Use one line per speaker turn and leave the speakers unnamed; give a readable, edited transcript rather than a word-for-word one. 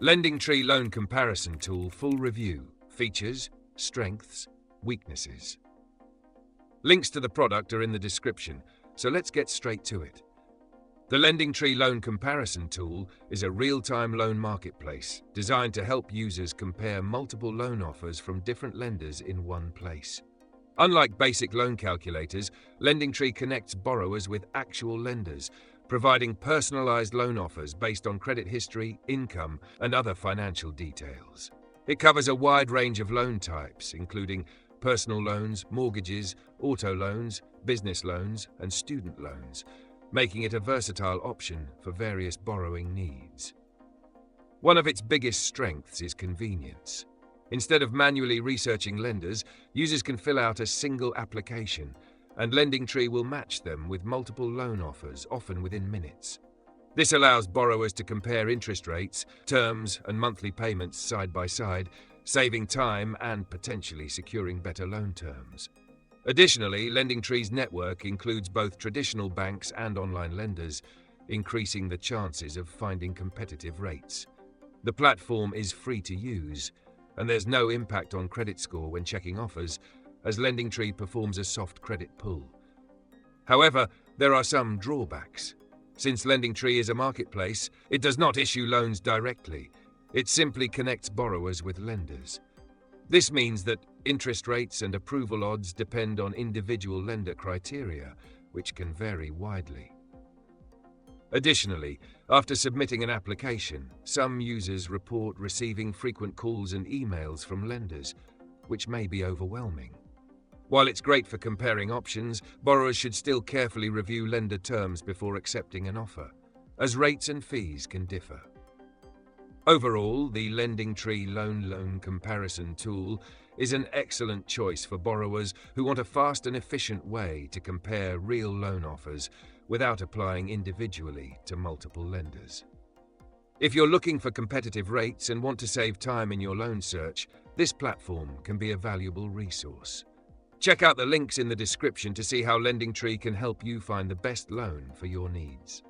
LendingTree Loan Comparison Tool Full Review. Features, Strengths, Weaknesses. Links to the product are in the description, so let's get straight to it. The LendingTree Loan Comparison Tool is a real-time loan marketplace designed to help users compare multiple loan offers from different lenders in one place. Unlike basic loan calculators, LendingTree connects borrowers with actual lenders, providing personalized loan offers based on credit history, income, and other financial details. It covers a wide range of loan types, including personal loans, mortgages, auto loans, business loans, and student loans, making it a versatile option for various borrowing needs. One of its biggest strengths is convenience. Instead of manually researching lenders, users can fill out a single application, and LendingTree will match them with multiple loan offers, often within minutes. This allows borrowers to compare interest rates, terms, and monthly payments side by side, saving time and potentially securing better loan terms. Additionally, LendingTree's network includes both traditional banks and online lenders, increasing the chances of finding competitive rates. The platform is free to use, and there's no impact on credit score when checking offers, as LendingTree performs a soft credit pull. However, there are some drawbacks. Since LendingTree is a marketplace, it does not issue loans directly. It simply connects borrowers with lenders. This means that interest rates and approval odds depend on individual lender criteria, which can vary widely. Additionally, after submitting an application, some users report receiving frequent calls and emails from lenders, which may be overwhelming. While it's great for comparing options, borrowers should still carefully review lender terms before accepting an offer, as rates and fees can differ. Overall, the LendingTree Loan Comparison Tool is an excellent choice for borrowers who want a fast and efficient way to compare real loan offers without applying individually to multiple lenders. If you're looking for competitive rates and want to save time in your loan search, this platform can be a valuable resource. Check out the links in the description to see how LendingTree can help you find the best loan for your needs.